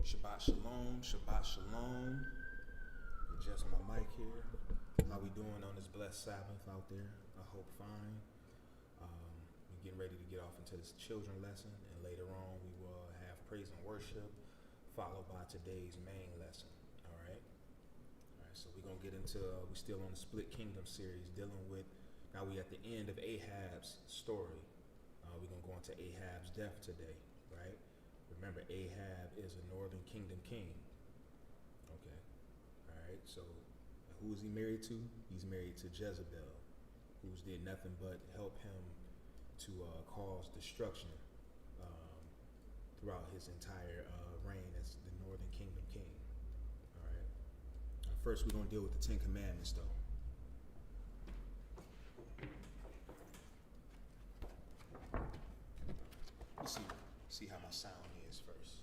Shabbat shalom, Shabbat shalom. Adjust my mic here. How we doing on this blessed Sabbath out there? I hope fine. We're getting ready to get off into this children lesson, and later on we will have praise and worship, followed by today's main lesson. All right. So we're gonna get into. We're still on the Split Kingdom series, dealing with. Now we at the end of Ahab's story. We're gonna go into Ahab's death today, right? Remember, Ahab is a northern kingdom king. Okay. All right. So who is he married to? He's married to Jezebel, who's did nothing but help him to cause destruction throughout his entire reign as the northern kingdom king. All right. First, we're going to deal with the Ten Commandments, though. Let's see how my sound is first.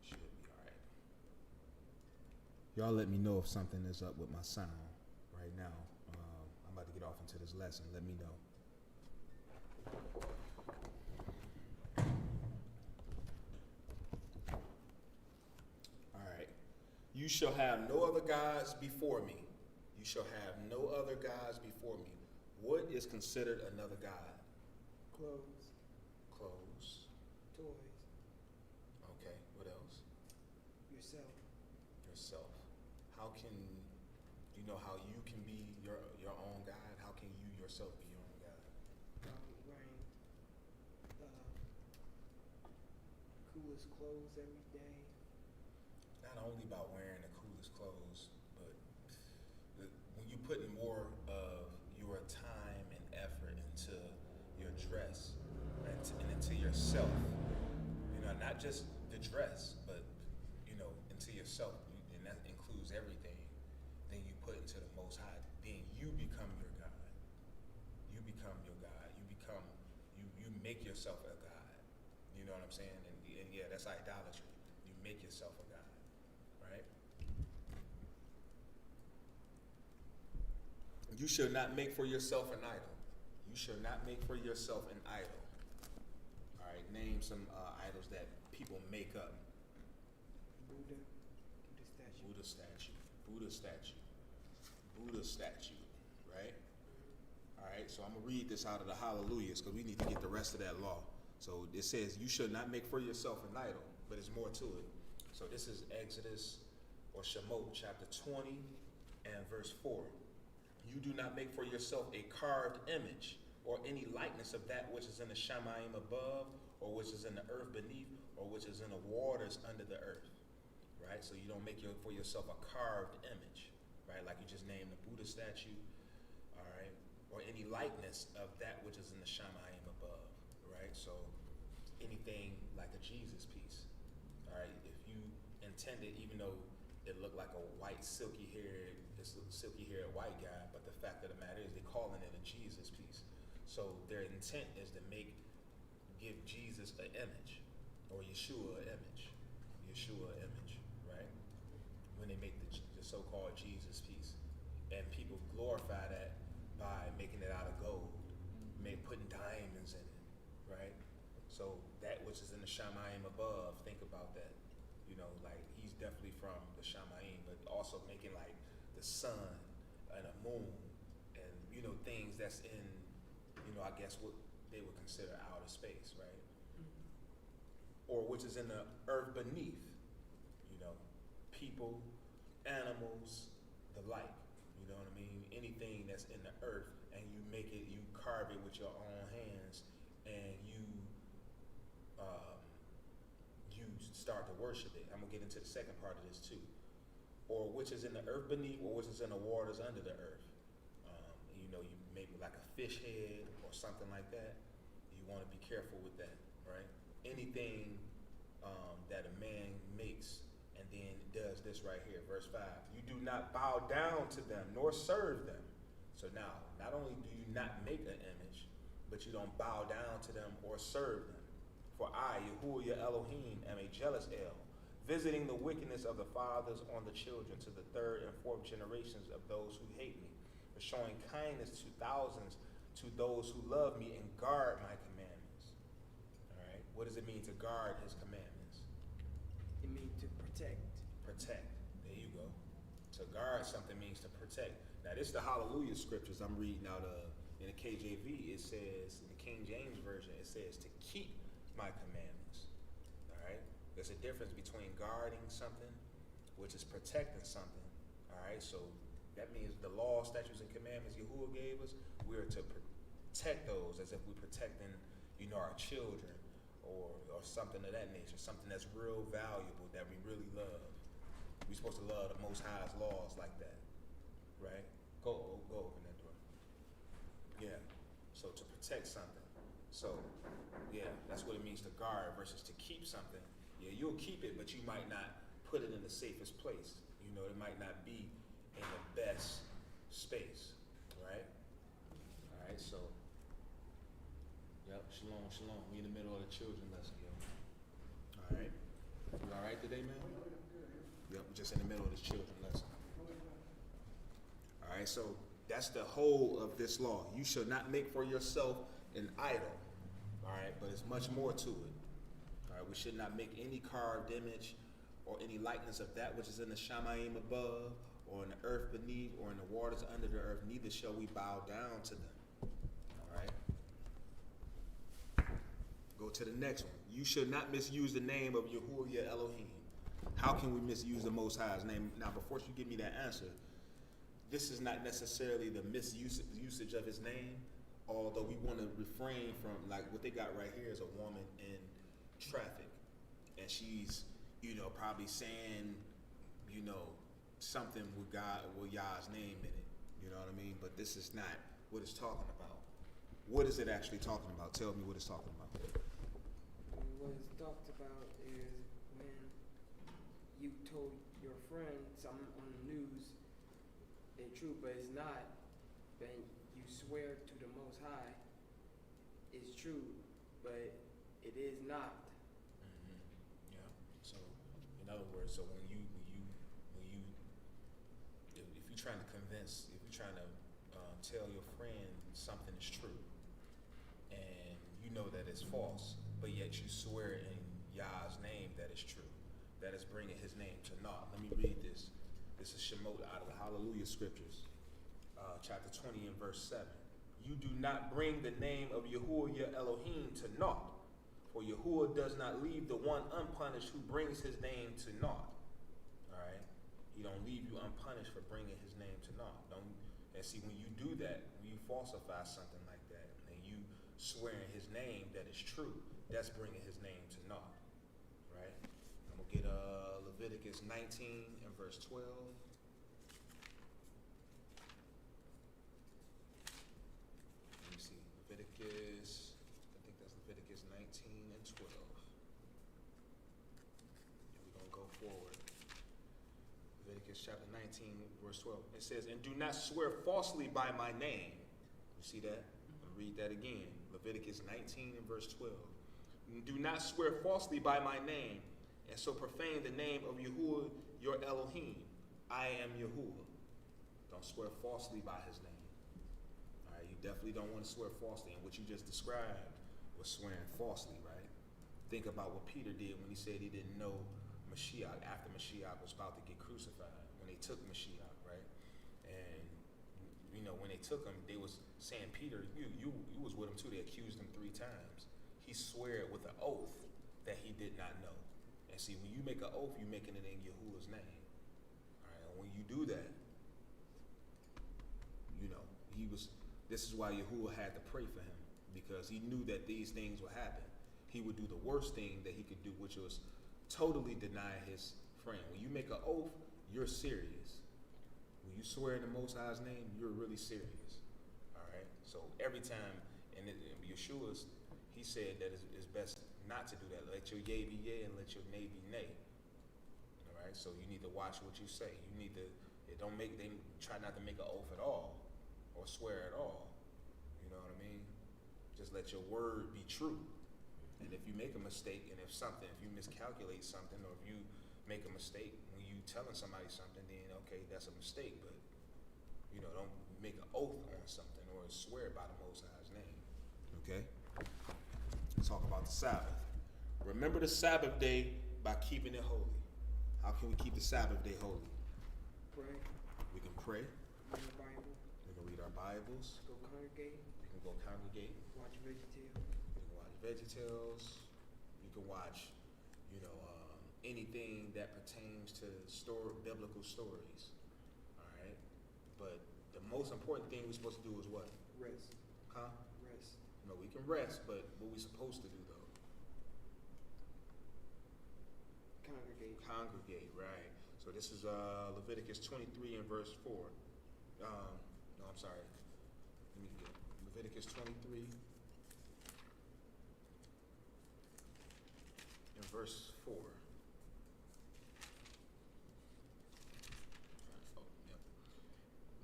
Should be all right. Y'all let me know if something is up with my sound right now. I'm about to get off into this lesson. Let me know. All right. You shall have no other gods before me. You shall have no other gods before me. What is considered another god? Clothes, toys, Okay. What else? yourself, Yourself. How can you know how you can be your own God? How can you yourself be your own God? wearing coolest clothes every day. Not only about wearing the coolest clothes, but when you put more of your time and effort into your dress and into yourself, not just the dress, but into yourself, and that includes everything. Then you put into the Most High. Then you become your God. You become your God. You make yourself a God. You know what I'm saying? And yeah, that's idolatry. You make yourself a God, right? You shall not make for yourself an idol. You shall not make for yourself an idol. All right, name some idols that people make up. Buddha statue, right? All right, so I'm going to read this out of the Hallelujahs because we need to get the rest of that law. So it says, you should not make for yourself an idol, but there's more to it. So this is Exodus or Shemot chapter 20 and verse 4. You do not make for yourself a carved image or any likeness of that which is in the Shamayim above, or which is in the earth beneath, or which is in the waters under the earth. Right? So you don't make for yourself a carved image, right? Like you just named the Buddha statue, all right? Or any likeness of that which is in the Shamayim above, right? So anything like a Jesus piece, all right? If you intended, even though it looked like a white silky-haired white guy, but the fact of the matter is they're calling it a Jesus piece. So their intent is to give Jesus an image, or Yeshua an image, right? When they make the so-called Jesus piece. And people glorify that by making it out of gold, putting diamonds in it, right? So that which is in the Shamayim above, think about that. Like he's definitely from the Shamayim, but also making like the sun and a moon and, things that's in, I guess what they would consider outer space, right? Or which is in the earth beneath, people, animals, the like, you know what I mean? Anything that's in the earth, and you carve it with your own hands, and you start to worship it. I'm gonna get into the second part of this too. Or which is in the earth beneath, or which is in the waters under the earth. You maybe like a fish head or something like that. You want to be careful with that, right? Anything that a man makes and then does this right here, verse 5. You do not bow down to them nor serve them. So now, not only do you not make an image, but you don't bow down to them or serve them. For I, Yahuwah your Elohim, am a jealous El, visiting the wickedness of the fathers on the children to the third and fourth generations of those who hate me, but showing kindness to thousands to those who love me and guard my commandments. All right. What does it mean to guard his commandments? It means to protect. Protect. There you go. To guard something means to protect. Now, this is the Hallelujah scriptures I'm reading out of. In the KJV, it says, in the King James Version, it says to keep my commandments. All right? There's a difference between guarding something, which is protecting something. All right? So that means the law, statutes, and commandments Yahuwah gave us, we're to protect those as if we're protecting, our children or something of that nature, something that's real valuable that we really love. We're supposed to love the Most High's laws like that. Right? Go open that door. Yeah. So to protect something. So, yeah, that's what it means to guard versus to keep something. Yeah, you'll keep it, but you might not put it in the safest place. It might not be in the best space. Right? All right, so, yep, shalom, shalom. We in the middle of the children lesson, yo. All right. You all right today, man? Yep, we're just in the middle of this children lesson. All right, so that's the whole of this law. You shall not make for yourself an idol. All right, but it's much more to it. All right, we should not make any carved image or any likeness of that which is in the Shamayim above, or in the earth beneath, or in the waters under the earth. Neither shall we bow down to them. All right. Go to the next one. You should not misuse the name of Yahuwah your Elohim. How can we misuse the Most High's name? Now, before you give me that answer, this is not necessarily the misusage of his name, although we want to refrain from, like, what they got right here is a woman in traffic, and she's, probably saying, something with Yah's name in it. You know what I mean? But this is not what it's talking about. What is it actually talking about? Tell me what it's talking about. What it's talked about is when you told your friend something on the news, it's true, but it's not. Then you swear to the Most High, it's true, but it is not. Mm-hmm. Yeah. So, in other words, so when you, if you're trying to convince, if you're trying to tell your friend something is true, and you know that it's false, but yet you swear in Yah's name that it's true, that is bringing his name to naught. Let me read this. This is Shemot out of the Hallelujah scriptures, chapter 20 and verse 7. You do not bring the name of Yahuwah your Elohim to naught, for Yahuwah does not leave the one unpunished who brings his name to naught. All right? He don't leave you unpunished for bringing his name to naught. And see, when you do that, when you falsify something like that, and you swear in his name that is true, that's bringing his name to naught. Right? I'm going to get Leviticus 19 and verse 12. Let me see. Leviticus, I think that's Leviticus 19 and 12. And we're going to go forward. Leviticus chapter 19, verse 12. It says, and do not swear falsely by my name. You see that? I'll read that again. Leviticus 19 and verse 12. Do not swear falsely by my name, and so profane the name of Yahuwah your Elohim. I am Yahuwah. Don't swear falsely by his name. All right, you definitely don't want to swear falsely. And what you just described was swearing falsely, right? Think about what Peter did when he said he didn't know Mashiach after Mashiach was about to get crucified. When they took Mashiach, right? And when they took him, they was saying, Peter, you was with him too. They accused him 3 times. He swore with an oath that he did not know. And see, when you make an oath, you're making it in Yahuwah's name. All right, and when you do that, this is why Yahuwah had to pray for him, because he knew that these things would happen. He would do the worst thing that he could do, which was totally deny his friend. When you make an oath, you're serious. When you swear in the Most High's name, you're really serious. All right? So every time, and Yeshua's, he said that it's best not to do that. Let your yea be yea and let your nay be nay. All right? So you need to watch what you say. You need to, they try not to make an oath at all or swear at all. You know what I mean? Just let your word be true. And if you make a mistake, and if you miscalculate something, or if you make a mistake when you telling somebody something, then okay, that's a mistake. But don't make an oath on something or swear by the Most High's name. Okay. Let's talk about the Sabbath. Remember the Sabbath day by keeping it holy. How can we keep the Sabbath day holy? Pray. We can pray. Read the Bible. We can read our Bibles. Go congregate. We can go congregate. Watch VeggieTales. You can watch VeggieTales. You can watch, anything that pertains to biblical stories. All right. But the most important thing we're supposed to do is what? Rest. Huh? Rest. No, we can rest, but what we supposed to do though? Congregate, right. So this is Leviticus 23 and verse 4. No, I'm sorry. Let me get Leviticus 23 and verse 4.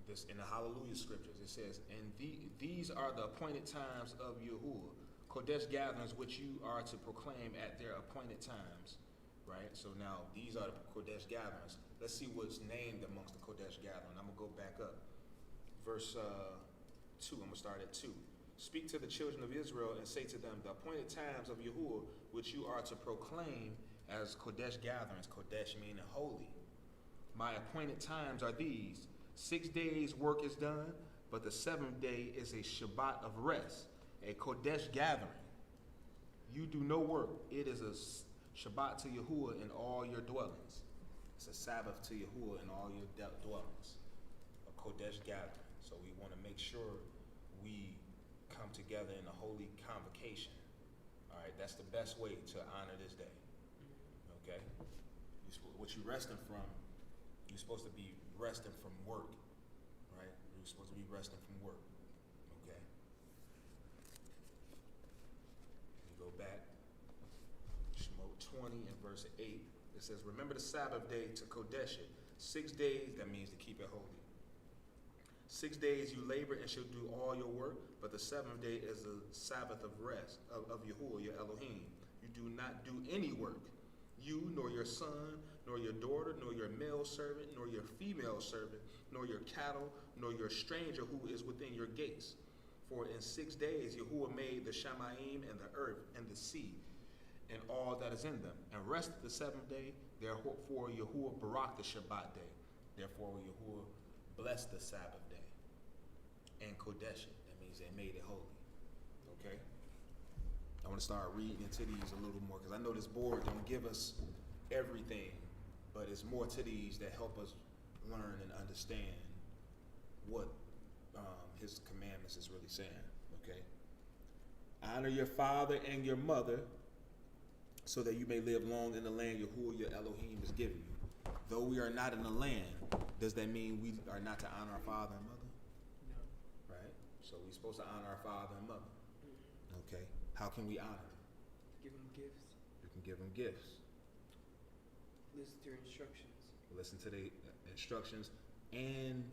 This in the Hallelujah scriptures, it says, and these are the appointed times of Yahuwah, Kodesh gatherings which you are to proclaim at their appointed times. Right? So now these are the Kodesh gatherings. Let's see what's named amongst the Kodesh gathering. I'm going to go back up. Verse 2, I'm going to start at 2. Speak to the children of Israel and say to them, the appointed times of Yahuwah, which you are to proclaim as Kodesh gatherings. Kodesh meaning holy. My appointed times are these. 6 days work is done, but the 7th day is a Shabbat of rest, a Kodesh gathering. You do no work. It is a Shabbat to Yahuwah in all your dwellings. It's a Sabbath to Yahuwah in all your dwellings. A Kodesh gathering. So we want to make sure we come together in a holy convocation. All right, that's the best way to honor this day. Okay? What you're resting from, you're supposed to be resting from work. Right? You're supposed to be resting from work. Okay? You go back. 20 and verse 8, it says, remember the Sabbath day to Kodesh it. 6 days, that means to keep it holy. 6 days you labor and shall do all your work, but the 7th day is the Sabbath of rest, of Yahuwah, your Elohim. You do not do any work. You, nor your son, nor your daughter, nor your male servant, nor your female servant, nor your cattle, nor your stranger who is within your gates. For in 6 days Yahuwah made the Shamayim and the earth and the sea, and all that is in them, and rested the 7th day. Therefore Yahuwah barak the Shabbat day. Therefore Yahuwah blessed the Sabbath day. And Kodesh it. That means they made it holy. Okay? I want to start reading into these a little more, because I know this board don't give us everything, but it's more to these that help us learn and understand what his commandments is really saying. Okay? Honor your father and your mother, so that you may live long in the land Yahuwah your Elohim is giving you. Though we are not in the land, does that mean we are not to honor our father and mother? No. Right? So we're supposed to honor our father and mother. Okay? How can we honor them? Give them gifts. You can give them gifts. Listen to their instructions. Listen to the instructions and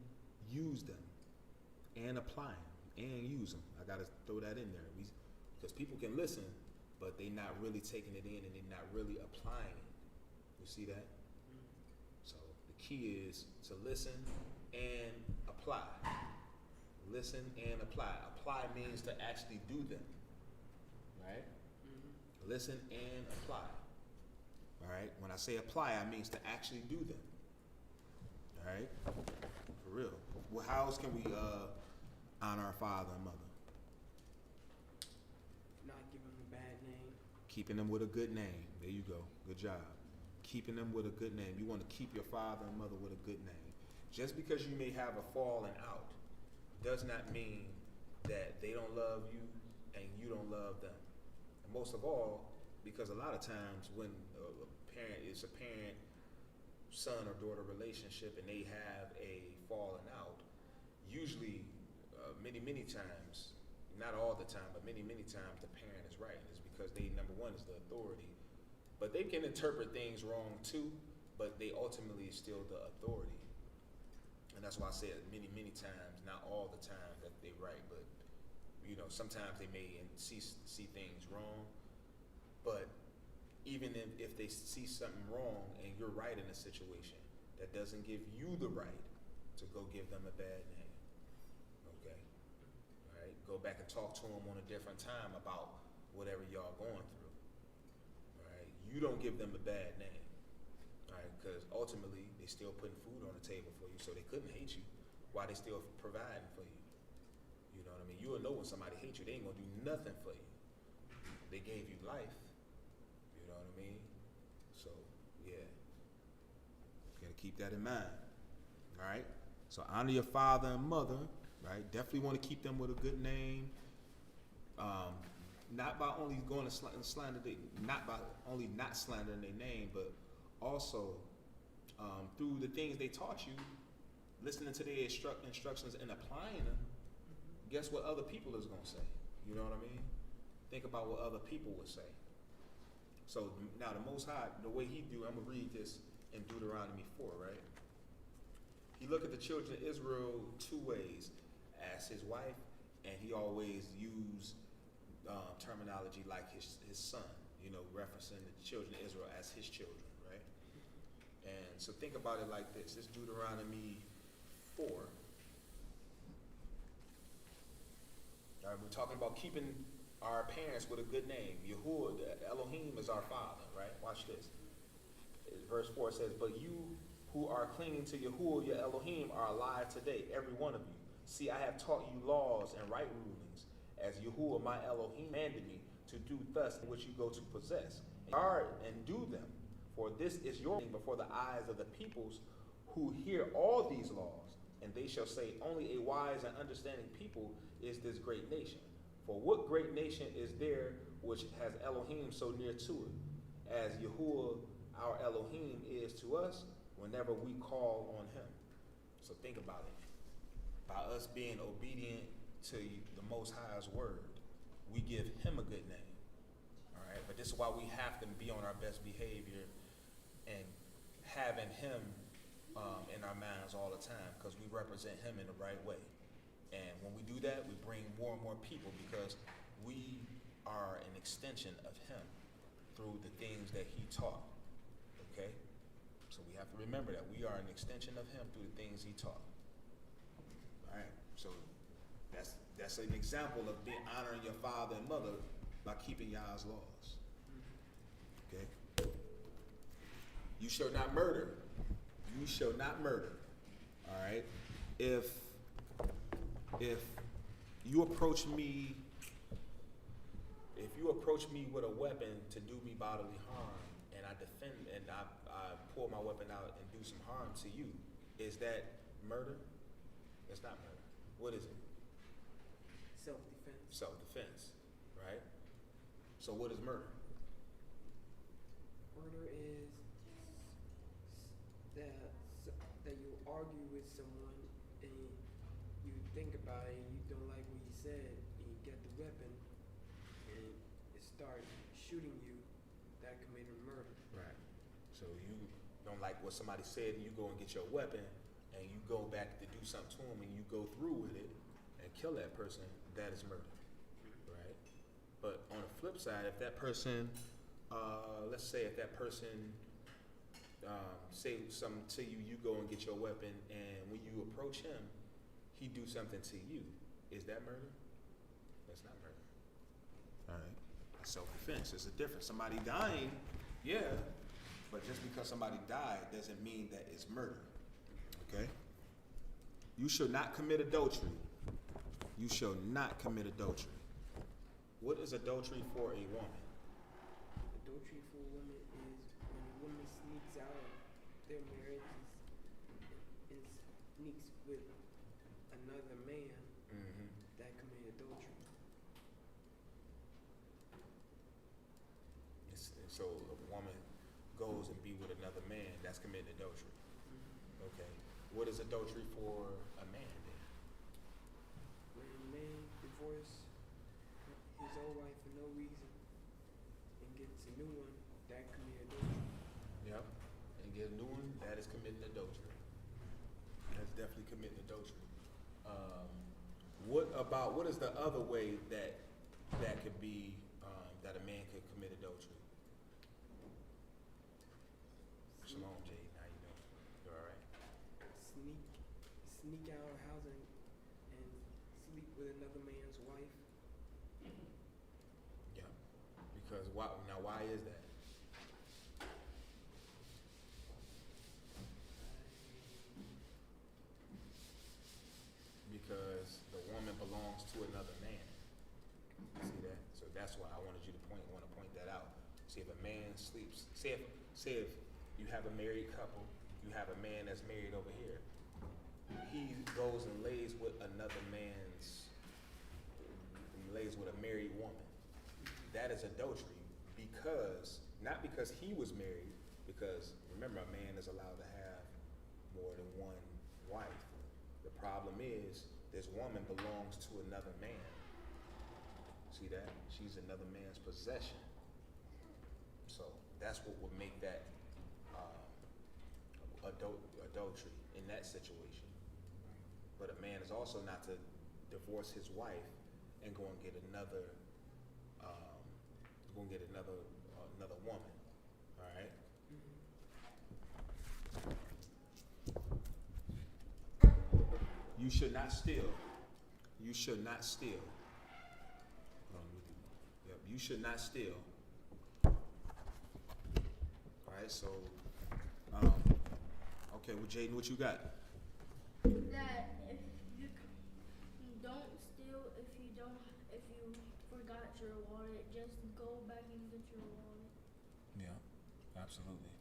use them and apply them and use them. I got to throw that in there. Because people can listen, but they're not really taking it in and they're not really applying it. You see that? So the key is to listen and apply. Listen and apply. Apply means to actually do them. Right? Listen and apply. All right? When I say apply, I means to actually do them. All right? For real. Well, how else can we honor our father and mother? Not give them a bad name. Keeping them with a good name. There you go. Good job. Keeping them with a good name. You want to keep your father and mother with a good name. Just because you may have a falling out does not mean that they don't love you and you don't love them. And most of all, because a lot of times when a parent is a parent, son or daughter relationship and they have a falling out, usually many times, not all the time, but many times the parent is right. It's because they, number one, is the authority. But they can interpret things wrong too, but they ultimately is still the authority. And that's why I said many times, not all the time that they're right, but sometimes they may see things wrong, But even if they see something wrong and you're right in a situation, that doesn't give you the right to go give them a bad name. Okay? All right? Go back and talk to them on a different time about whatever y'all going through. All right? You don't give them a bad name. All right? Because ultimately, they still putting food on the table for you, so they couldn't hate you while they still providing for you. You know what I mean? You'll know when somebody hates you, they ain't gonna do nothing for you. They gave you life. You know what I mean? So, yeah. Gotta keep that in mind. All right? So honor your father and mother, right? Definitely want to keep them with a good name. Not by only going to slander, not by only not slandering their name, but also through the things they taught you, listening to their instructions and applying them. Guess what other people is gonna say? You know what I mean? Think about what other people would say. So now the Most High, the way he do, I'm gonna read this in Deuteronomy 4, right? He looked at the children of Israel two ways: as his wife, and he always used terminology like his son, you know, referencing the children of Israel as his children, right? And so think about it like this. It's Deuteronomy 4. All right, we're talking about keeping our parents with a good name. Yahuwah, Elohim is our father, right? Watch this. Verse 4 says, but you who are clinging to Yahuwah, your Elohim, are alive today, every one of you. See, I have taught you laws and right rulings, as Yahuwah, my Elohim, commanded me to do thus, in which you go to possess. Guard and do them, for this is your name before the eyes of the peoples who hear all these laws. And they shall say, only a wise and understanding people is this great nation. For what great nation is there which has Elohim so near to it, as Yahuwah our Elohim is to us whenever we call on him? So think about it. By us being obedient to the Most High's word, we give him a good name. All right, but this is why we have to be on our best behavior and having him in our minds all the time, because we represent him in the right way. And when we do that, we bring more and more people, because we are an extension of him through the things that he taught. Okay? So we have to remember that we are an extension of him through the things he taught. All right? So that's an example of honoring your father and mother by keeping Yah's laws. Okay? You shall not murder. You shall not murder. All right? If you approach me with a weapon to do me bodily harm, and I defend and I pull my weapon out and do some harm to you, is that murder? It's not murder. What is it? Self-defense. Self-defense, right? So what is murder? Murder is that you argue with someone and you think about it and you don't like what he said and you get the weapon and it starts shooting you. That committed murder. Right. So you don't like what somebody said and you go and get your weapon and you go back to do something to him and you go through with it and kill that person. That is murder. Right? But on the flip side, if that person, let's say if that person say something to you, you go and get your weapon, and when you approach him, he do something to you. Is that murder? That's not murder. All right. Self-defense. There's a difference. Somebody dying, yeah, but just because somebody died doesn't mean that it's murder. Okay? You shall not commit adultery. You shall not commit adultery. What is adultery for a woman? Adultery for a woman is when a woman sneaks out of their marriage and sneaks with another man. Mm-hmm. That committed adultery. So a woman goes and be with another man, that's committing adultery. Mm-hmm. Okay. What is adultery for a man then? When a man divorces his old wife for no reason and gets a new one, that committed adultery. Yep. And get a new one, that is committing adultery. That's definitely committing adultery. What is the other way that could be that a man could commit adultery? Shalom, Jaden. How you doing? You all right? sneak out of the house and sleep with another man's wife. Yeah. Because why? Now, why is that? Because the woman belongs to another man. You see that? So that's why I wanted you to want to point that out. See, if a man sleeps, say if you have a married couple, you have a man that's married over here, he goes and lays with a married woman. That is adultery because, not because he was married, because remember, a man is allowed to have more than one wife. The problem is, this woman belongs to another man. See that? She's another man's possession. So that's what would make that adultery in that situation. But a man is also not to divorce his wife and go and get another woman. All right. You should not steal. You should not steal. Yep, you should not steal. All right, so, okay, well, Jaden, what you got? That if you don't steal, if you forgot your wallet, just go back and get your wallet. Yeah, absolutely.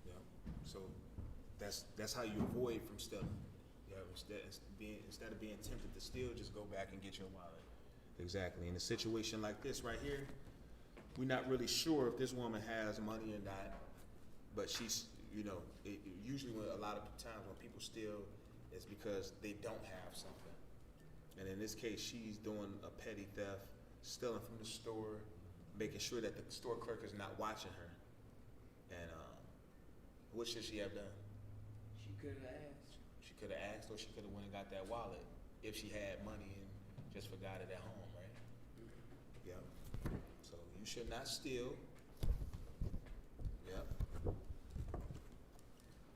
Yeah. So that's how you avoid from stealing. Yeah, instead of being tempted to steal, just go back and get your wallet. Exactly. In a situation like this right here, we're not really sure if this woman has money or not, but she's, usually a lot of times when people steal, it's because they don't have something. And in this case, she's doing a petty theft, stealing from the store, making sure that the store clerk is not watching her. And what should she have done? She could have asked. She could have asked, or she could have went and got that wallet if she had money and just forgot it at home, right? Yep. So you should not steal. Yep.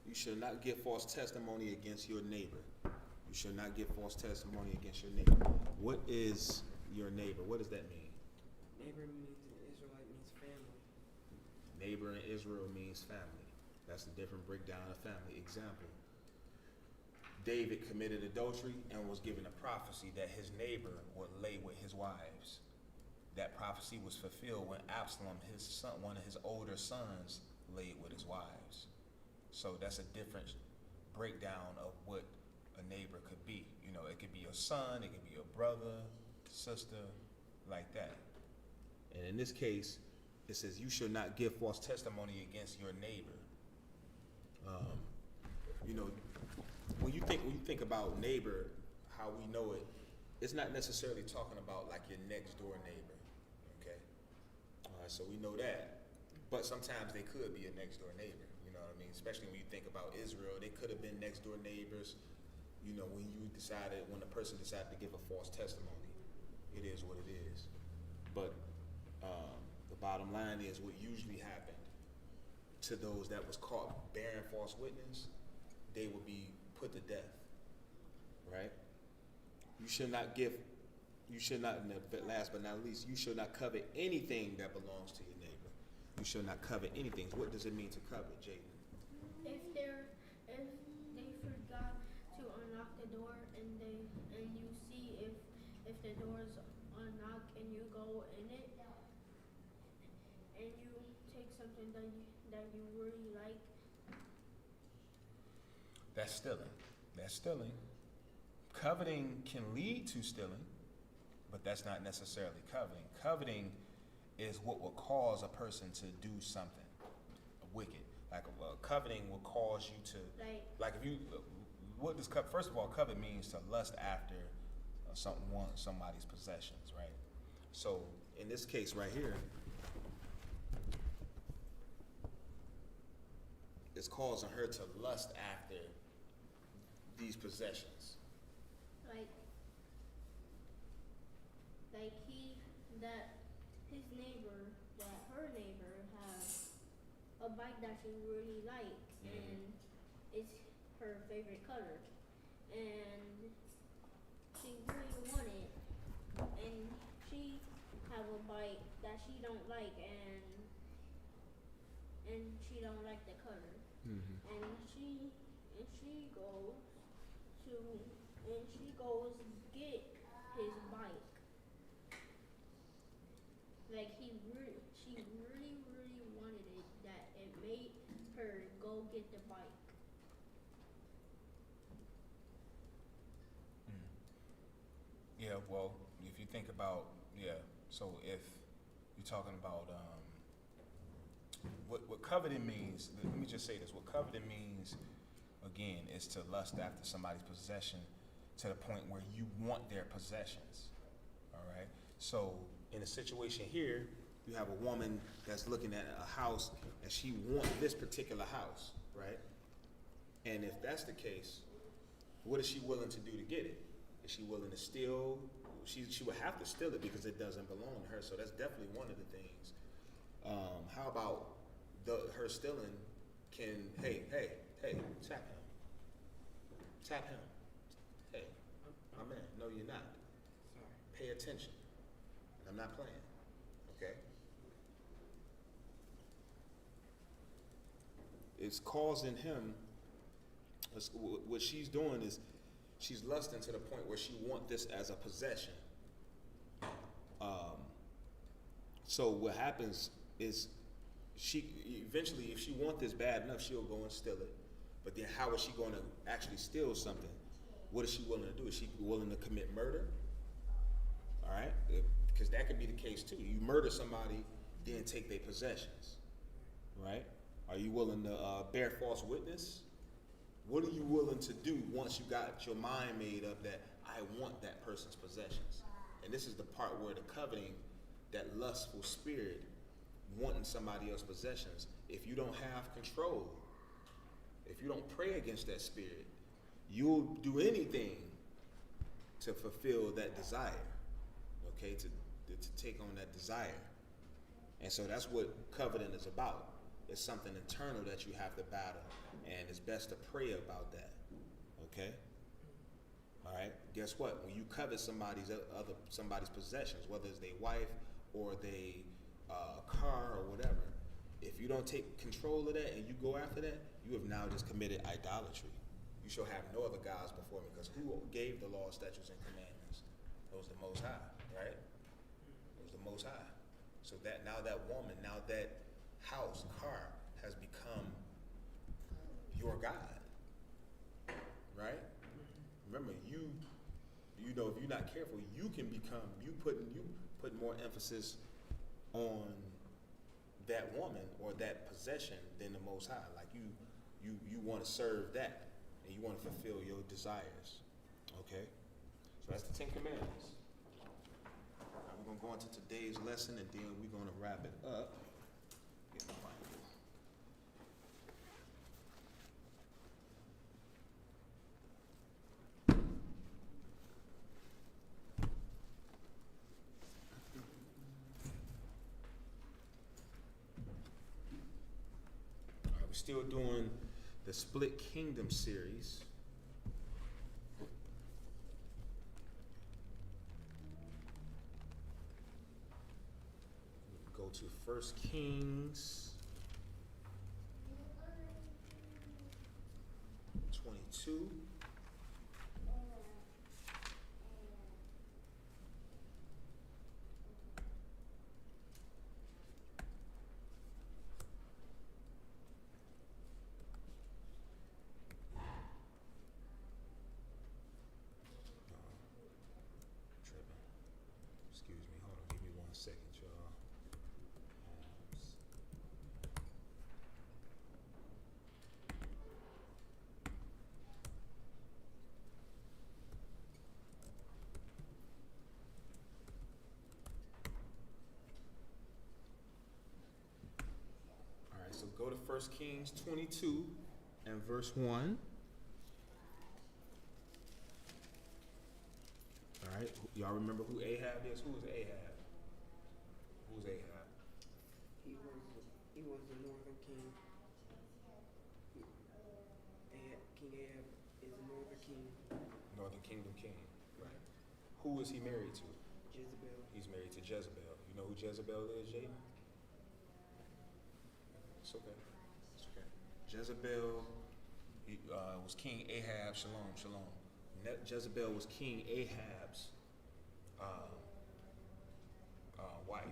You should not give false testimony against your neighbor. You should not give false testimony against your neighbor. What is your neighbor? What does that mean? Neighbor means in Israelite means family. Neighbor in Israel means family. That's the different breakdown of family. Example. David committed adultery and was given a prophecy that his neighbor would lay with his wives. That prophecy was fulfilled when Absalom, his son, one of his older sons, laid with his wives. So that's a different breakdown of what a neighbor could be. It could be your son, it could be your brother, sister, like that. And in this case, it says you should not give false testimony against your neighbor. When you think about neighbor, how we know it, it's not necessarily talking about like your next door neighbor. Okay, so we know that. But sometimes they could be a next door neighbor. You know what I mean? Especially when you think about Israel, they could have been next door neighbors. When the person decided to give a false testimony, it is what it is. But the bottom line is, what usually happened to those that was caught bearing false witness, they would be put to death. Right? And last but not least, you should not covet anything that belongs to your neighbor. You should not covet anything. What does it mean to covet, Jaden? If they forgot to unlock the door and you see if the door is unlocked and you go in it and you take something that you really like. That's stealing. Coveting can lead to stealing, but that's not necessarily coveting. Coveting is what will cause a person to do something wicked. Like coveting will cause you to, first of all, covet means to lust after somebody's possessions, right? So in this case right here, it's causing her to lust after these possessions. Her neighbor has a a bike that she really likes, and it's her favorite color, and she really want it, and she have a bike that she don't like, and she don't like the color, and she goes to and she goes get his bike. Like she really wanted it, that it made her go get the bike. Yeah, well, if you think about, so if you're talking about what coveting means, let me just say this, what coveting means, again, is to lust after somebody's possession to the point where you want their possessions, all right? So in a situation here, you have a woman that's looking at a house and she wants this particular house, right? And if that's the case, what is she willing to do to get it? Is she willing to steal? She would have to steal it because it doesn't belong to her. So that's definitely one of the things. How about her stealing can, hey, tap him. Tap him. Hey, my man, no you're not. Sorry. Pay attention. I'm not playing, okay? It's causing him, what she's doing is, she's lusting to the point where she wants this as a possession. So what happens is she eventually, if she wants this bad enough, she'll go and steal it. But then how is she going to actually steal something? What is she willing to do? Is she willing to commit murder? All right, because that could be the case too. You murder somebody, then take their possessions, right? Are you willing to bear false witness? What are you willing to do once you got your mind made up that I want that person's possessions? And this is the part where the coveting, that lustful spirit, wanting somebody else's possessions, if you don't have control, if you don't pray against that spirit, you'll do anything to fulfill that desire, okay, to take on that desire. And so that's what coveting is about. It's something internal that you have to battle, and it's best to pray about that, okay? All right, guess what? When you covet somebody's possessions, whether it's their wife or their car or whatever, if you don't take control of that and you go after that, you have now just committed idolatry. You shall have no other gods before me, because who gave the law, statutes, and commandments? It was the Most High, right? It was the Most High. So that now that woman, now that house, car has become your God, right? Remember, you know, if you're not careful, you can become, you put more emphasis on that woman or that possession than the Most High. Like you want to serve that, and you want to fulfill your desires. Okay, so that's the 10 Commandments. Now we're gonna go into today's lesson, and then we're gonna wrap it up. Get my Bible. We're still doing the Split Kingdom series. Go to 1 Kings 22. Excuse me, hold on, give me 1 second, y'all. All right, so go to 1 Kings 22 and verse 1. All right, y'all remember who Ahab is? Who is Ahab? Who's Ahab? He was He was the northern king. King Ahab is the northern king. Northern Kingdom king. Right. Who is he married to? Jezebel. He's married to Jezebel. You know who Jezebel is, Jaden? It's okay. It's okay. Jezebel was King Ahab. Shalom, shalom. Jezebel was King Ahab's wife.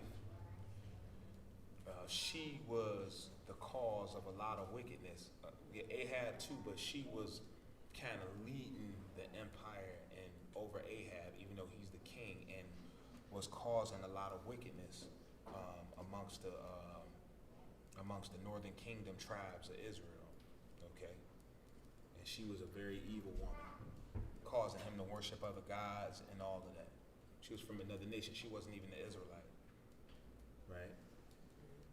She was the cause of a lot of wickedness. Yeah, Ahab too, but she was kind of leading the empire and over Ahab, even though he's the king, and was causing a lot of wickedness amongst the northern kingdom tribes of Israel. Okay, and she was a very evil woman, causing him to worship other gods and all of that. She was from another nation. She wasn't even an Israelite. Right.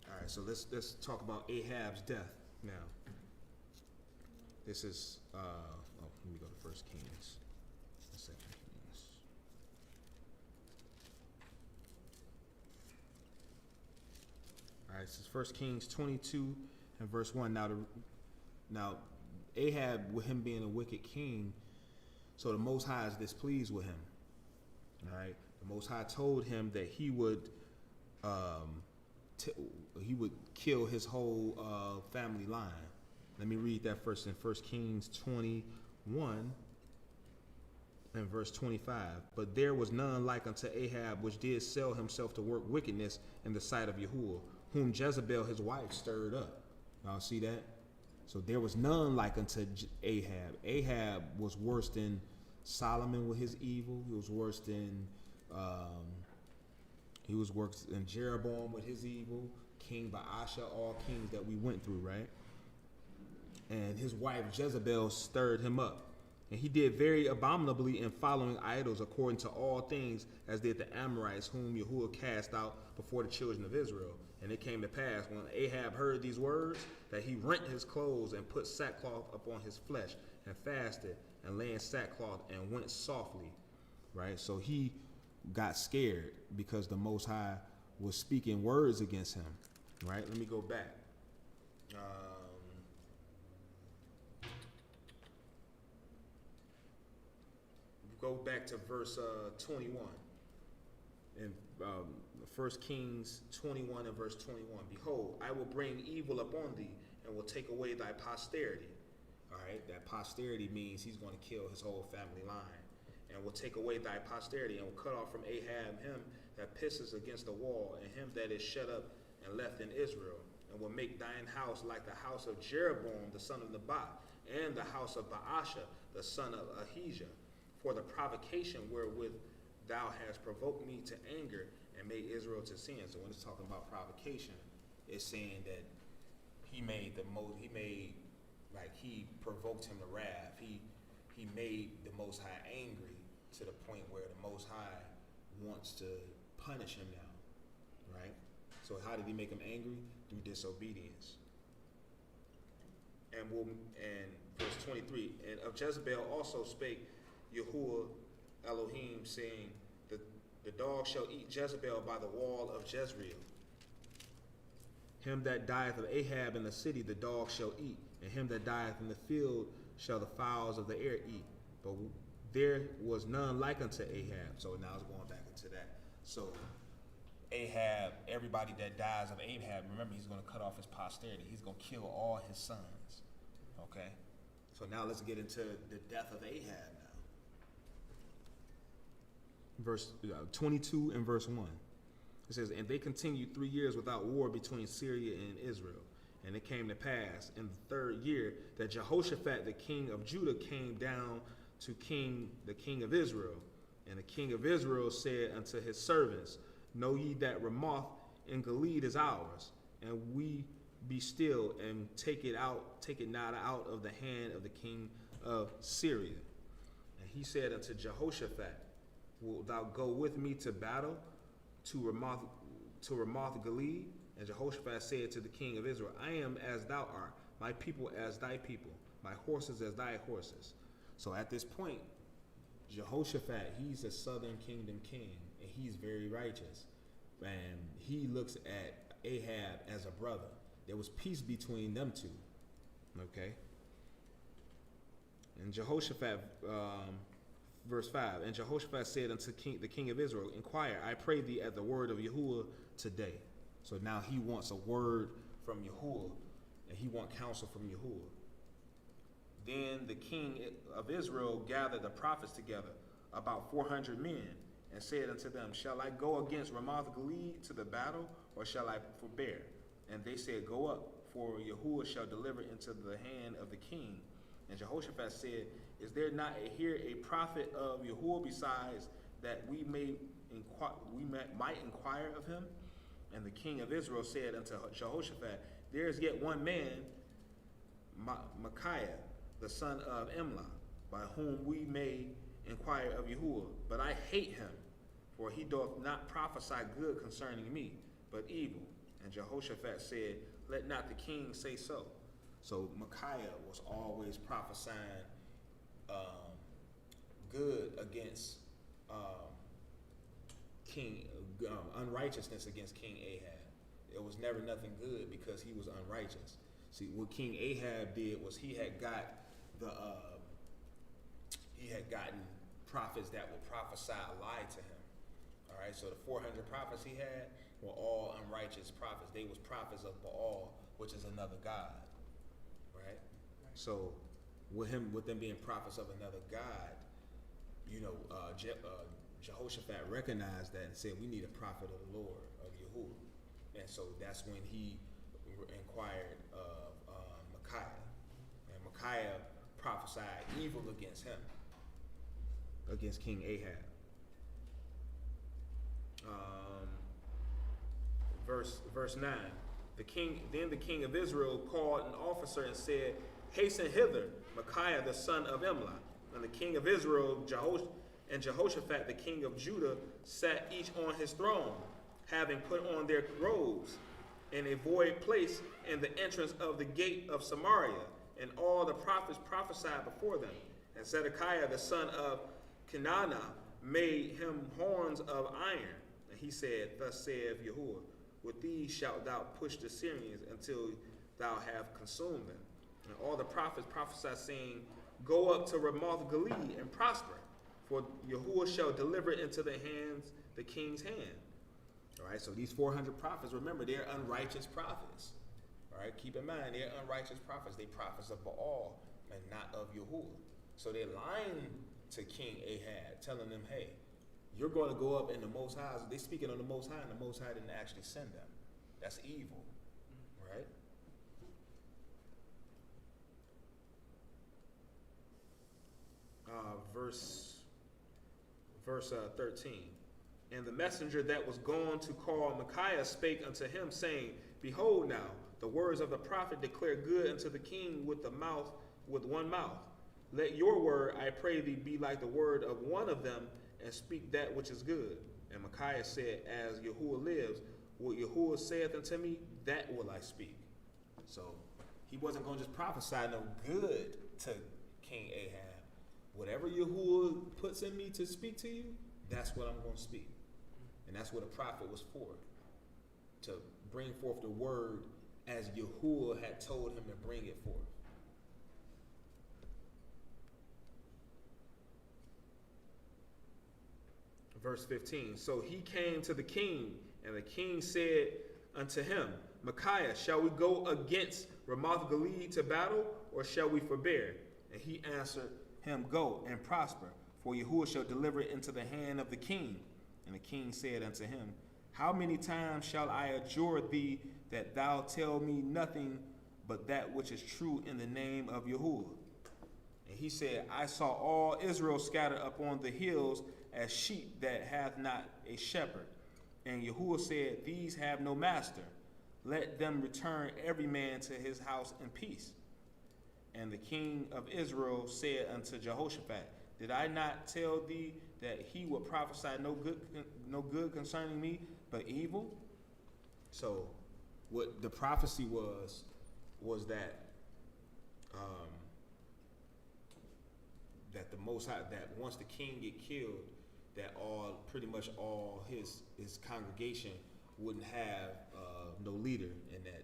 All right. So let's talk about Ahab's death now. This is let me go to 1 Kings, 2 Kings. All right, this is 1 Kings 22 and verse 1. Now Ahab, with him being a wicked king, so the Most High is displeased with him. All right, the Most High told him that he would kill his whole family line. Let me read that first in 1 Kings 21 and verse 25. But there was none like unto Ahab, which did sell himself to work wickedness in the sight of Yahuwah, whom Jezebel his wife stirred up. Y'all see that? So there was none like unto Ahab. Ahab was worse than Solomon with his evil. He was worse than Jeroboam with his evil. King Baasha, all kings that we went through, right? And his wife Jezebel stirred him up. And he did very abominably in following idols according to all things, as did the Amorites, whom Yahuwah cast out before the children of Israel. And it came to pass, when Ahab heard these words, that he rent his clothes and put sackcloth upon his flesh, and fasted, and lay in sackcloth, and went softly. Right? So he got scared because the Most High was speaking words against him. Right? Let me go back. Go back to verse 21 in 1 Kings 21 and verse 21. Behold, I will bring evil upon thee and will take away thy posterity. All right, that posterity means he's going to kill his whole family line. And will take away thy posterity and will cut off from Ahab him that pisses against the wall, and him that is shut up and left in Israel, and will make thine house like the house of Jeroboam the son of Nebat, and the house of Baasha the son of Ahijah, for the provocation wherewith thou hast provoked me to anger and made Israel to sin. So when it's talking about provocation, it's saying that he provoked him to wrath. He made the Most High angry to the point where the Most High wants to punish him now, right? So how did he make him angry? Through disobedience. And verse 23, and of Jezebel also spake Yahuwah Elohim, saying, the dog shall eat Jezebel by the wall of Jezreel. Him that dieth of Ahab in the city the dog shall eat, and him that dieth in the field shall the fowls of the air eat. But there was none like unto Ahab. So now it's going back into that. So Ahab, everybody that dies of Ahab, remember he's going to cut off his posterity. He's going to kill all his sons. Okay? So now let's get into the death of Ahab now. Verse 22 and verse 1. It says, and they continued 3 years without war between Syria and Israel. And it came to pass in the 3rd year that Jehoshaphat, the king of Judah, came down to the king of Israel. And the king of Israel said unto his servants, know ye that Ramoth in Gilead is ours, and we be still and take it not out of the hand of the king of Syria. And he said unto Jehoshaphat, wilt thou go with me to battle to Ramoth Gilead? And Jehoshaphat said to the king of Israel, I am as thou art, my people as thy people, my horses as thy horses. So at this point, Jehoshaphat, he's a southern kingdom king, and he's very righteous. And he looks at Ahab as a brother. there was peace between them two. Okay. And Jehoshaphat, verse 5, and Jehoshaphat said unto the king of Israel, inquire, I pray thee, at the word of Yahuwah today. So now he wants a word from Yahuwah, and he wants counsel from Yahuwah. Then the king of Israel gathered the prophets together, about 400 men, and said unto them, shall I go against Ramoth Gilead to the battle, or shall I forbear? And they said, go up, for Yahuwah shall deliver into the hand of the king. And Jehoshaphat said, is there not here a prophet of Yahuwah besides, that we might inquire of him? And the king of Israel said unto Jehoshaphat, there is yet one man, Micaiah, the son of Imlah, by whom we may inquire of Yahuwah. But I hate him, for he doth not prophesy good concerning me, but evil. And Jehoshaphat said, let not the king say so. So Micaiah was always prophesying good against unrighteousness against King Ahab. It was never nothing good because he was unrighteous. See, what King Ahab did was he had gotten prophets that would prophesy a lie to him. All right, so the 400 prophets he had were all unrighteous prophets. They was prophets of Baal, which is another god. Right? So with them being prophets of another god, Jehoshaphat recognized that and said, we need a prophet of the Lord, of Yahuwah. And so that's when he inquired of Micaiah. And Micaiah prophesied evil against him, against King Ahab. Verse 9. Then the king of Israel called an officer and said, hasten hither, Micaiah the son of Imlah. And the king of Israel and Jehoshaphat the king of Judah sat each on his throne, having put on their robes, in a void place in the entrance of the gate of Samaria. And all the prophets prophesied before them. And Zedekiah the son of Kenana made him horns of iron. And he said, thus saith Yahuwah, with these shalt thou push the Syrians until thou have consumed them. And all the prophets prophesied, saying, go up to Ramoth Gilead and prosper, for Yahuwah shall deliver it into the king's hand. All right, so these 400 prophets, remember, they're unrighteous prophets. All right, keep in mind, they're unrighteous prophets. They prophets of Baal and not of Yahuwah. So they're lying to King Ahab, telling them, hey, you're going to go up in the Most High. They're speaking on the Most High, and the Most High didn't actually send them. That's evil, right? Verse 13. And the messenger that was gone to call Micaiah spake unto him, saying, behold now, the words of the prophet declare good unto the king with one mouth. Let your word, I pray thee, be like the word of one of them, and speak that which is good. And Micaiah said, as Yahuwah lives, what Yahuwah saith unto me, that will I speak. So he wasn't going to just prophesy no good to King Ahab. Whatever Yahuwah puts in me to speak to you, that's what I'm going to speak. And that's what a prophet was for, to bring forth the word as Yahuwah had told him to bring it forth. Verse 15, so he came to the king, and the king said unto him, Micaiah, shall we go against Ramoth Gilead to battle, or shall we forbear? And he answered him, go and prosper, for Yahuwah shall deliver it into the hand of the king. And the king said unto him, how many times shall I adjure thee that thou tell me nothing but that which is true in the name of Yahuwah? And he said, I saw all Israel scattered upon the hills as sheep that hath not a shepherd. And Yahuwah said, these have no master. Let them return every man to his house in peace. And the king of Israel said unto Jehoshaphat, did I not tell thee that he would prophesy no good concerning me, but evil? So what the prophecy was that that the Most High, that once the king get killed, that pretty much all his congregation wouldn't have no leader, and that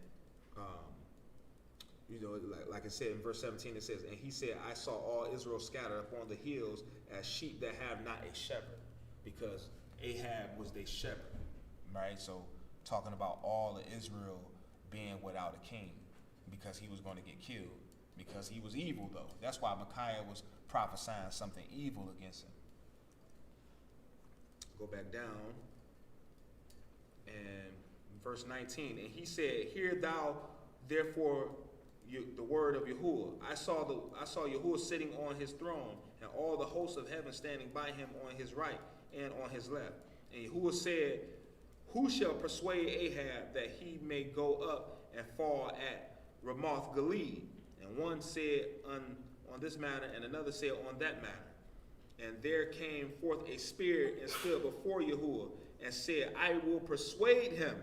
Like it said in verse 17, it says, and he said, I saw all Israel scattered upon the hills as sheep that have not a shepherd, because Ahab was their shepherd, right? So talking about all of Israel being without a king, because he was going to get killed, because he was evil, though. That's why Micaiah was prophesying something evil against him. Go back down, and verse 19, and he said, hear thou therefore the word of Yahuwah. I saw Yahuwah sitting on his throne, and all the hosts of heaven standing by him on his right and on his left. And Yahuwah said, who shall persuade Ahab that he may go up and fall at Ramoth Gilead? And one said on this matter, and another said on that matter. And there came forth a spirit and stood before Yahuwah, and said, I will persuade him.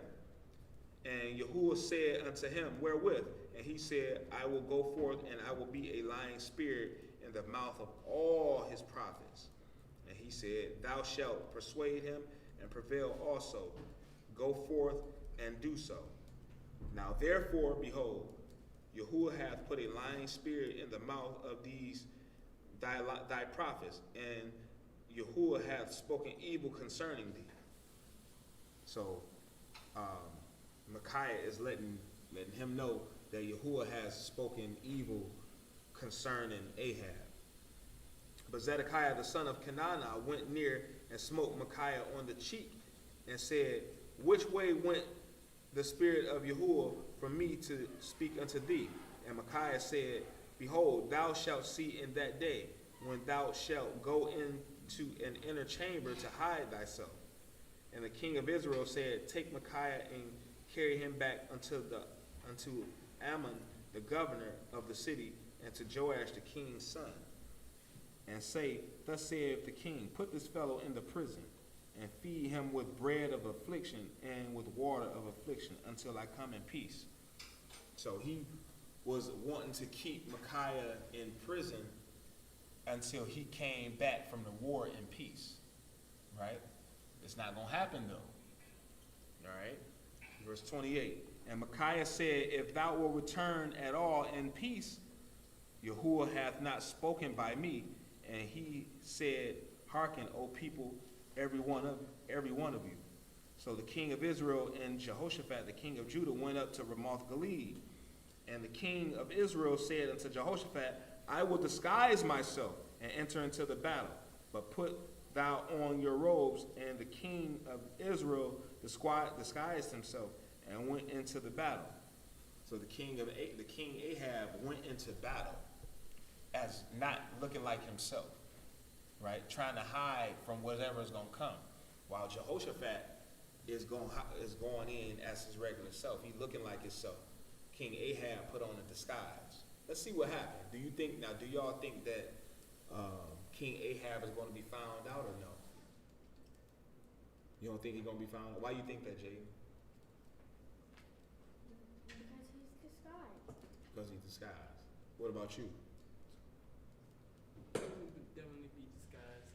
And Yahuwah said unto him, wherewith? And he said, I will go forth, and I will be a lying spirit in the mouth of all his prophets. And he said, thou shalt persuade him and prevail also. Go forth and do so. Now therefore, behold, Yahuwah hath put a lying spirit in the mouth of these thy prophets, and Yahuwah hath spoken evil concerning thee. So Micaiah is letting him know that Yahuwah has spoken evil concerning Ahab. But Zedekiah the son of Kenana went near and smote Micaiah on the cheek, and said, which way went the spirit of Yahuwah from me to speak unto thee? And Micaiah said, behold, thou shalt see in that day, when thou shalt go into an inner chamber to hide thyself. And the king of Israel said, take Micaiah and carry him back unto Ammon, the governor of the city, and to Joash the king's son. And say, thus saith the king, put this fellow in the prison, and feed him with bread of affliction and with water of affliction until I come in peace. So he was wanting to keep Micaiah in prison until he came back from the war in peace, right? It's not going to happen, though, all right? Verse 28, and Micaiah said, if thou wilt return at all in peace, Yahuwah hath not spoken by me. And he said, hearken, O people, every one of you. So the king of Israel and Jehoshaphat, the king of Judah, went up to Ramoth Gilead. And the king of Israel said unto Jehoshaphat, I will disguise myself and enter into the battle, but put thou on your robes. And the king of Israel disguised himself and went into the battle. So the king Ahab went into battle as not looking like himself, right? Trying to hide from whatever is going to come, while Jehoshaphat is going in as his regular self. He's looking like himself. King Ahab put on a disguise. Let's see what happened. Do y'all think that King Ahab is going to be found out or no? You don't think he's going to be found out? Why you think that, Jaden? Because he's disguised. Because he's disguised. What about you? Would definitely be disguised.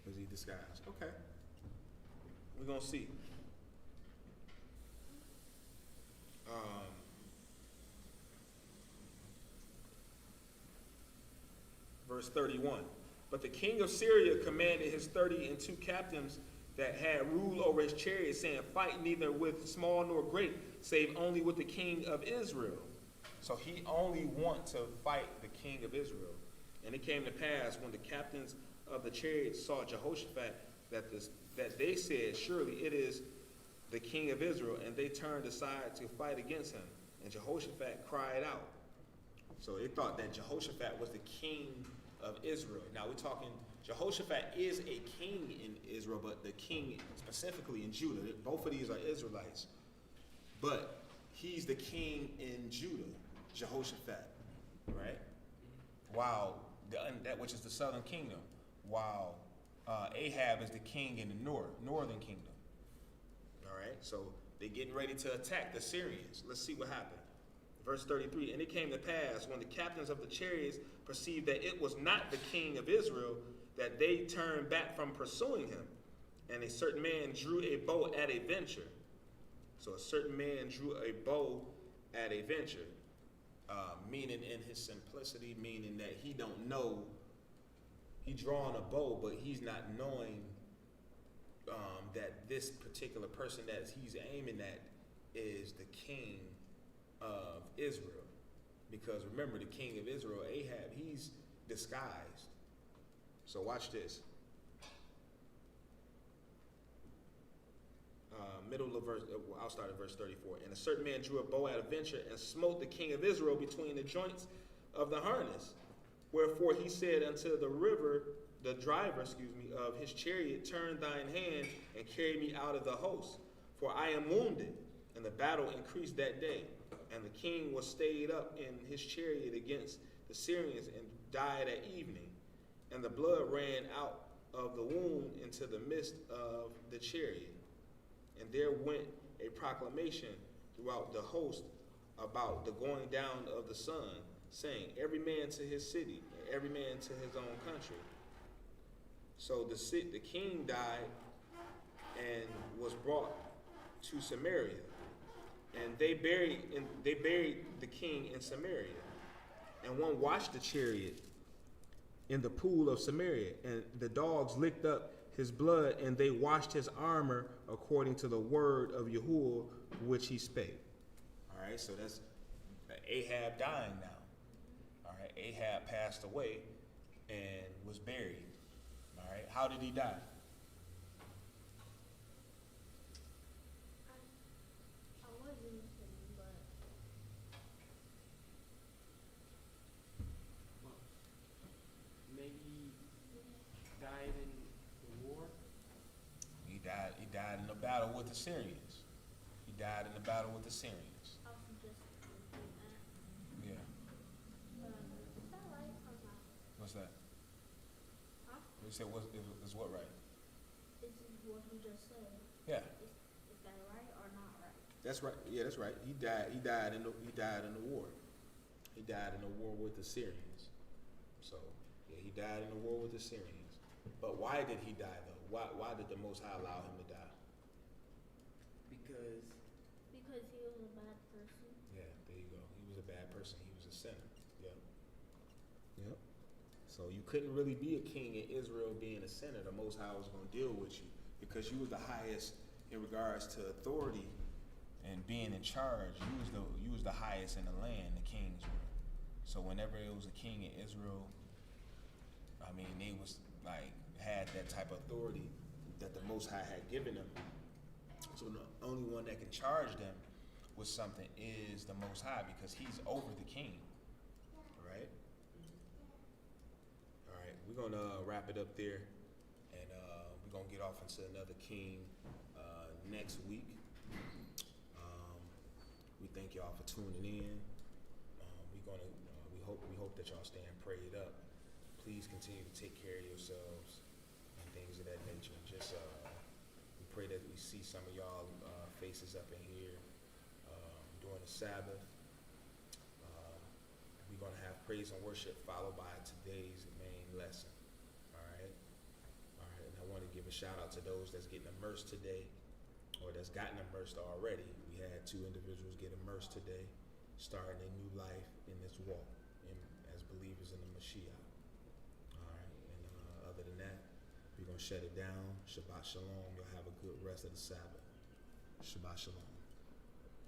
Because he's disguised. Okay. We're going to see. Verse 31. But the king of Syria commanded his 32 captains that had rule over his chariot, saying, fight neither with small nor great, save only with the king of Israel. So he only want to fight the king of Israel. And it came to pass, when the captains of the chariots saw Jehoshaphat, that they said, surely it is the king of Israel, and they turned aside to fight against him. And Jehoshaphat cried out. So they thought that Jehoshaphat was the king of Israel. Now we're talking, Jehoshaphat is a king in Israel, but the king specifically in Judah. Both of these are Israelites. But he's the king in Judah, Jehoshaphat, right? While that which is the southern kingdom, while Ahab is the king in the northern kingdom. All right, so they're getting ready to attack the Syrians. Let's see what happened. Verse 33, and it came to pass, when the captains of the chariots perceived that it was not the king of Israel, that they turned back from pursuing him. And a certain man drew a bow at a venture. So a certain man drew a bow at a venture, meaning in his simplicity, meaning that he don't know, he drawing a bow, but he's not knowing that this particular person that he's aiming at is the king of Israel. Because remember, the king of Israel, Ahab, he's disguised. So watch this. Middle of verse, I'll start at verse 34. And a certain man drew a bow at a venture and smote the king of Israel between the joints of the harness. Wherefore he said unto the driver, of his chariot, turn thine hand and carry me out of the host, for I am wounded. And the battle increased that day. And the king was stayed up in his chariot against the Syrians and died at evening. And the blood ran out of the wound into the midst of the chariot. And there went a proclamation throughout the host about the going down of the sun, saying, every man to his city, and every man to his own country. So the king died and was brought to Samaria. And they buried the king in Samaria. And one washed the chariot in the pool of Samaria, and the dogs licked up his blood, and they washed his armor according to the word of Yahuwah which he spake. All right, so that's Ahab dying now. All right, Ahab passed away and was buried. All right, how did he die? I wasn't listening, but Well, maybe he died in the war. He died in the battle with the Syrians. He died in the battle with the Syrians. I was just thinking that. Yeah. Is that right or not? What's that? Huh? You said is what right? This is what you just said. Yeah. Is that right or not right? That's right. Yeah, that's right. He died in the war. He died in the war with the Syrians. So yeah, he died in the war with the Syrians. But why did he die though? Why did the Most High allow him to die? Because Because he was a bad person. Yeah, there you go. He was a bad person. He was a sinner. Yep. Yep. So you couldn't really be a king in Israel being a sinner. The Most High was going to deal with you because you was the highest in regards to authority and being in charge. You was the highest in the land. The kings were. So whenever it was a king in Israel, I mean, they was like had that type of authority that the Most High had given them. So the only one that can charge them with something is the Most High because he's over the king. All right? All right, we're going to wrap it up there. And we're going to get off into another king next week. We thank y'all for tuning in. We hope that y'all staying prayed up. Please continue to take care of yourselves and things of that nature. Just we pray that we see some of y'all faces up in here during the Sabbath. We're going to have praise and worship followed by today's main lesson. All right. And I want to give a shout out to those that's getting immersed today or that's gotten immersed already. We had 2 individuals get immersed today, starting a new life in this walk as believers in the Mashiach. All right. And other than that, we're going to shut it down. Shabbat shalom. You'll have a good rest of the Sabbath. Shabbat shalom.